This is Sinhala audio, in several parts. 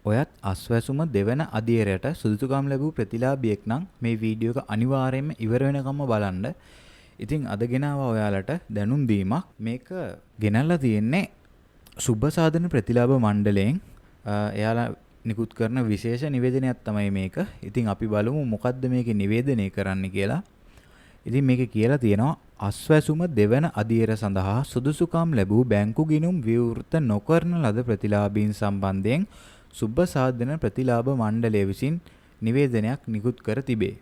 ඔයත් අස්වැසුම දෙවන අදියරයට සුදුසුකම් ලැබූ ප්‍රතිලාභියෙක් නම් මේ වීඩියෝ එක අනිවාර්යයෙන්ම ඉවර වෙනකම්ම බලන්න. ඉතින් අද ගෙනාවා ඔයාලට දැනුම් දීමක්. මේක ගෙනල්ලා තියෙන්නේ සුබ සාධන ප්‍රතිලාභ මණ්ඩලයෙන්. එයාලා නිකුත් කරන විශේෂ නිවේදනයක් තමයි මේක. ඉතින් අපි බලමු මොකද්ද මේකේ නිවේදනය කරන්න කියලා. ඉතින් මේකේ කියලා තියෙනවා අස්වැසුම දෙවන අදියර සඳහා සුදුසුකම් ලැබූ බැංකු ගිණුම් විවෘත නොකරන ලද ප්‍රතිලාභීන් සම්බන්ධයෙන් සුබ සාධන ප්‍රතිලාභ මණ්ඩලය විසින් නිවේදනයක් නිකුත් කර තිබේ.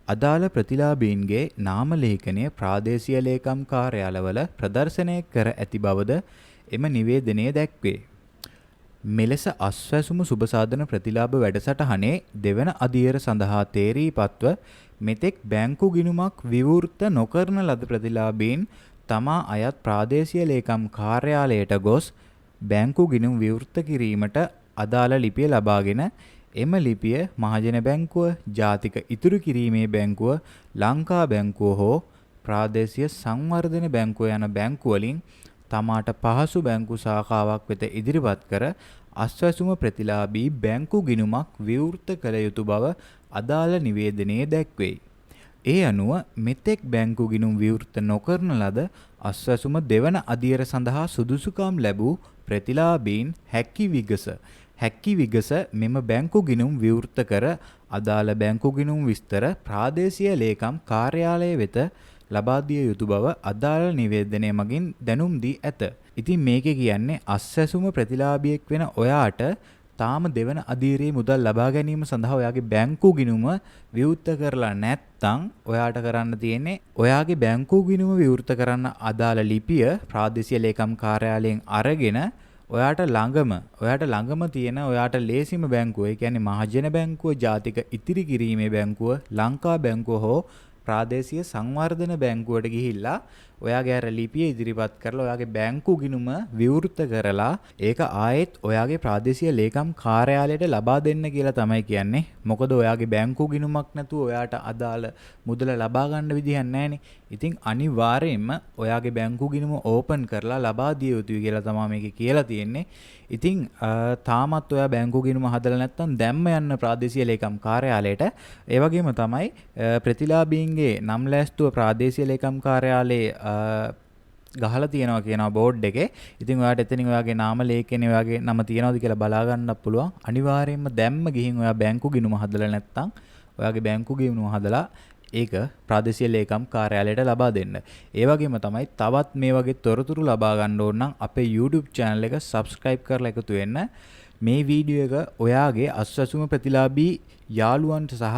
අදාළ ප්‍රතිලාභීන්ගේ නාම ලේඛනය ප්‍රාදේශීය ලේකම් කාර්යාලවල ප්‍රදර්ශනය කර ඇති බවද එම නිවේදනයේ දැක්වේ. මෙලෙස අස්වැසුම සුබසාධන ප්‍රතිලාභ වැඩසටහනේ දෙවන අදියර සඳහා තේරීපත්ව මෙතෙක් බැංකු ගිණුමක් විවෘත නොකරන ලද ප්‍රතිලාභීන් තමා අයත් ප්‍රාදේශීය ලේකම් කාර්යාලයට ගොස් බැංකු ගිණුම් විවෘත කිරීමට අදාළ ලිපිය ලබාගෙන එම ලිපිය මහජන බැංකුව, ජාතික ඉතුරු කිරීමේ බැංකුව, ලංකා බැංකුව හෝ ප්‍රාදේශීය සංවර්ධන බැංකුව යන බැංකු වලින් තමාට පහසු බැංකු ශාඛාවක් වෙත ඉදිරිපත් කර අස්වැසුම ප්‍රතිලාභී බැංකු ගිණුමක් විවෘත කළ යුතු බව අදාළ නිවේදනයේ දැක්වේ. ඒ අනුව මෙතෙක් බැංකු ගිණුම් විවෘත නොකරන ලද අස්වැසුම දෙවන අදියර සඳහා සුදුසුකම් ලැබූ ප්‍රතිලාභීන් හැකි විගස මෙම බැංකු ගිණුම් විවෘත කර අදාළ බැංකු ගිණුම් විස්තර ප්‍රාදේශීය ලේකම් කාර්යාලය වෙත ලබා දිය යුතු බව අදාළ නිවේදනය මගින් දැනුම් දී ඇත. ඉතින් මේකේ කියන්නේ අස්වැසුම ප්‍රතිලාභියෙක් වෙන ඔයාට තාම දෙවන අදියරේ මුදල් ලබා ගැනීම සඳහා ඔයාගේ බැංකු ගිණුම විවෘත කරලා නැත්නම් ඔයාට කරන්න තියෙන්නේ ඔයාගේ බැංකු ගිණුම විවෘත කරන්න අදාළ ලිපිය ප්‍රාදේශීය ලේකම් කාර්යාලයෙන් අරගෙන ඔයාට ළඟම තියෙන ඔයාට ලේසිම බැංකුව, ඒ කියන්නේ මහජන බැංකුව, ජාතික ඉතිරි කිරීමේ බැංකුව, ලංකා බැංකුව හෝ ප්‍රාදේශීය සංවර්ධන බැංකුවට ගිහිල්ලා ඔයාගේ අර ලිපිය ඉදිරිපත් කරලා ඔයාගේ බැංකු ගිණුම විවෘත කරලා ඒක ආයෙත් ඔයාගේ ප්‍රාදේශීය ලේකම් කාර්යාලයට ලබා දෙන්න කියලා තමයි කියන්නේ. මොකද ඔයාගේ බැංකු ගිණුමක් නැතුව ඔයාට අදාළ මුදල ලබා ගන්න විදිහක් නැහැනේ. ඉතින් අනිවාර්යයෙන්ම ඔයාගේ බැංකු ගිණුම ඕපන් කරලා ලබා දිය යුතුයි කියලා තමයි මේකේ කියලා තියෙන්නේ. ඉතින් තාමත් ඔයා බැංකු ගිණුම හදලා නැත්නම් දැම්ම යන්න ප්‍රාදේශීය ලේකම් කාර්යාලයට. ඒ වගේම තමයි ප්‍රතිලාභීන්ගේ නම් ලෑස්තුව ප්‍රාදේශීය ලේකම් කාර්යාලයේ ගහලා තියෙනවා කියනවා බෝඩ් එකේ. ඉතින් ඔයාට එතනින් ඔයාගේ නාම ලේඛනේ ඔයාගේ නම තියනවද කියලා බලා ගන්නත් පුළුවන්. අනිවාර්යයෙන්ම දැම්ම ගිහින් ඔයා බැංකු ගිණුම හදලා නැත්නම් ඔයාගේ බැංකු ගිණුම හදලා ඒක ප්‍රාදේශීය ලේකම් කාර්යාලයට ලබා දෙන්න. ඒ වගේම තමයි තවත් මේ වගේ තොරතුරු ලබා ගන්න ඕන නම් අපේ YouTube channel එක subscribe කරලා එකතු වෙන්න. මේ වීඩියෝ එක ඔයාගේ අස්වැසුම ප්‍රතිලාභී යාළුවන්ට සහ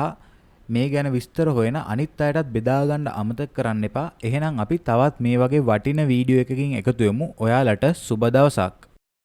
මේ ගැන විස්තර හොයන අනිත් අයටත් බෙදා ගන්න අමතක කරන්න එපා. එහෙනම් අපි තවත් මේ වගේ වටින වීඩියෝ එකකින් එකතු වෙමු. ඔයාලට සුබ දවසක්.